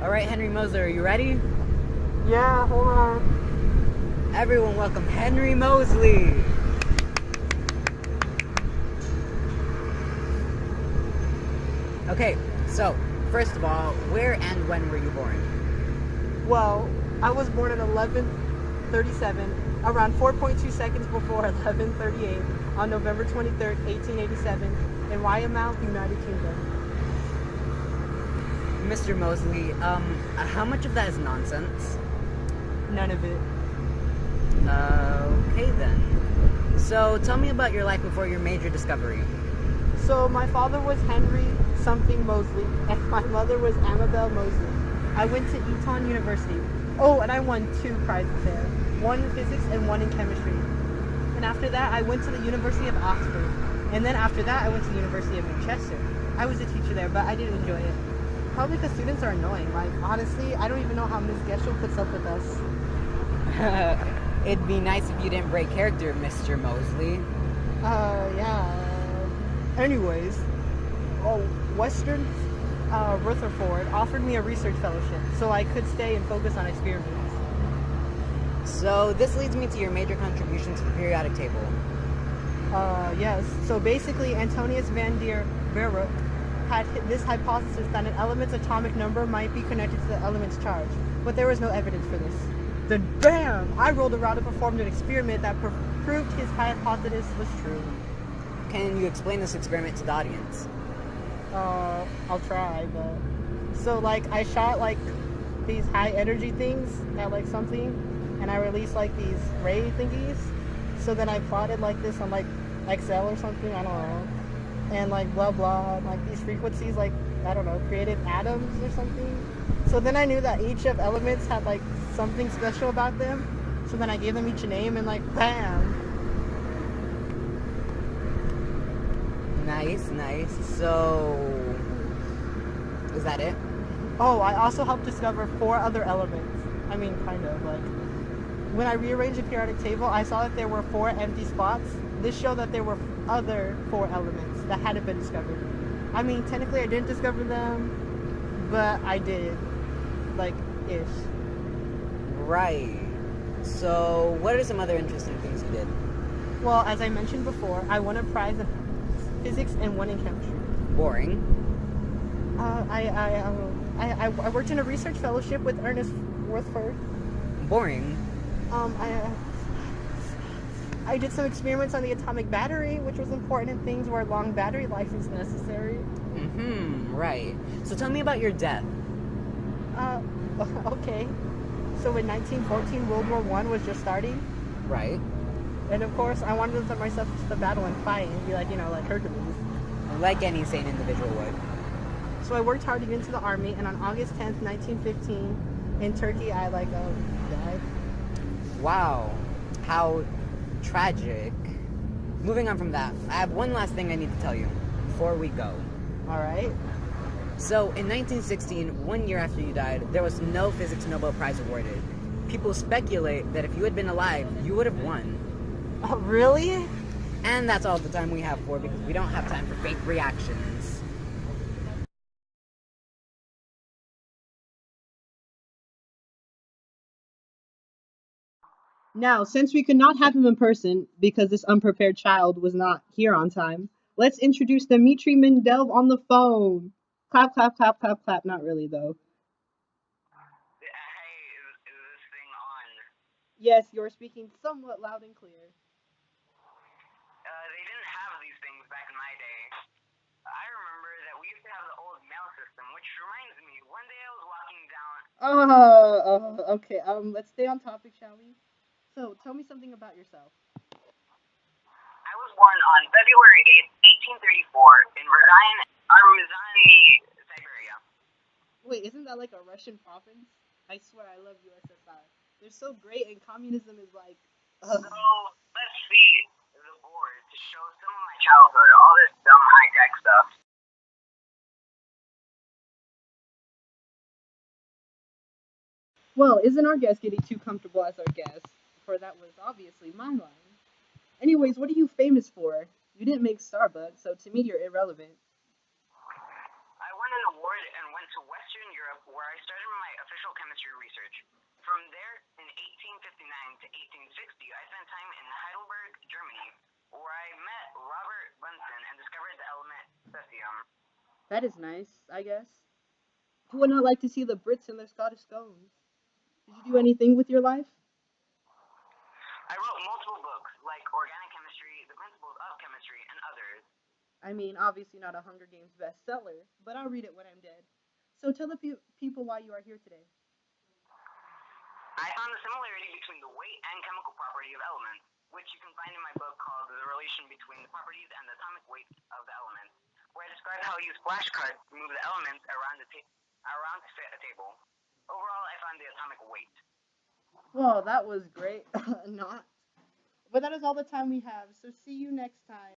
All right, Henry Moser, are you ready? Yeah, hold on. Everyone, welcome Henry Mosely. Okay, so first of all, where and when were you born? Well, I was born at 11:37, around 4.2 seconds before 11:38, on November 23rd, 1887, in Weymouth, United Kingdom. Mr. Mosley, how much of that is nonsense? None of it. Okay then. So tell me about your life before your major discovery. So my father was Henry something Mosely, and my mother was Amabel Mosely. I went to Eton University. Oh, and I won 2 prizes there. One in physics and one in chemistry. And after that, I went to the University of Oxford. And then after that, I went to the University of Manchester. I was a teacher there, but I didn't enjoy it. Probably because students are annoying. Like, honestly, I don't even know how Ms. Geschel puts up with us. It'd be nice if you didn't break character, Mr. Mosley. Yeah. Anyways, Western Rutherford offered me a research fellowship so I could stay and focus on experiments. So this leads me to your major contribution to the periodic table. Yes. So basically, Antonius van der Baruch had this hypothesis that an element's atomic number might be connected to the element's charge, but there was no evidence for this. Then bam! I rolled around and performed an experiment that proved his hypothesis was true. Can you explain this experiment to the audience? I'll try, but... So, like, I shot, like, these high energy things at, like, something, and I released, like, these ray thingies. So then I plotted, like, this on, like, Excel or something, I don't know. And, like, blah, blah, and, like, these frequencies, like, I don't know, created atoms or something. So then I knew that each of elements had, like, something special about them. So then I gave them each a name, and, like, bam! Nice. So, is that it? Oh, I also helped discover 4 other elements. I mean, kind of, like... When I rearranged the periodic table, I saw that there were 4 empty spots. This showed that there were other 4 elements that hadn't been discovered. I mean, technically I didn't discover them, but I did. Like, ish. Right. So, what are some other interesting things you did? Well, as I mentioned before, I won a prize in physics and one in chemistry. Boring. I worked in a research fellowship with Ernest Rutherford. Boring. I did some experiments on the atomic battery, which was important in things where long battery life is necessary. Right. So tell me about your death. Okay. So in 1914, World War I was just starting. Right. And of course, I wanted to set myself to the battle and fight and be like, like Hercules. Like any sane individual would. So I worked hard to get into the army, and on August 10th, 1915, in Turkey, I, died. Wow. How tragic. Moving on from that, I have one last thing I need to tell you before we go. Alright. So, in 1916, 1 year after you died, there was no Physics Nobel Prize awarded. People speculate that if you had been alive, you would have won. Oh, really? And that's all the time we have for, because we don't have time for fake reactions. Now, since we could not have him in person because this unprepared child was not here on time, let's introduce Dmitry Mendeleev on the phone. Clap, clap, clap, clap, clap. Not really, though. Hey, is this thing on? Yes, you're speaking somewhat loud and clear. They didn't have these things back in my day. I remember that we used to have the old mail system, which reminds me, one day I was walking down. Okay. Let's stay on topic, shall we? So, tell me something about yourself. I was born on February 8th, 1834, in Ryazan, Siberia. Wait, isn't that like a Russian province? I swear I love USSR. They're so great, and communism is like. So, let's see the board to show some of my childhood, all this dumb high-tech stuff. Well, isn't our guest getting too comfortable as our guest? For that was obviously my line. Anyways, what are you famous for? You didn't make Starbucks, so to me you're irrelevant. I won an award and went to Western Europe, where I started commercial chemistry research. From there, in 1859 to 1860, I spent time in Heidelberg, Germany, where I met Robert Bunsen and discovered the element cesium. That is nice, I guess. Who would not like to see the Brits and their Scottish scones? Did you do anything with your life? I wrote multiple books, like Organic Chemistry, The Principles of Chemistry, and others. I mean, obviously not a Hunger Games bestseller, but I'll read it when I'm dead. So tell the people why you are here today. I found the similarity between the weight and chemical property of elements, which you can find in my book called The Relation Between the Properties and the Atomic Weights of the Elements, where I describe how I use flashcards to move the elements around to fit a table. Overall, I found the atomic weight. Well, that was great. Not. But that is all the time we have. So see you next time.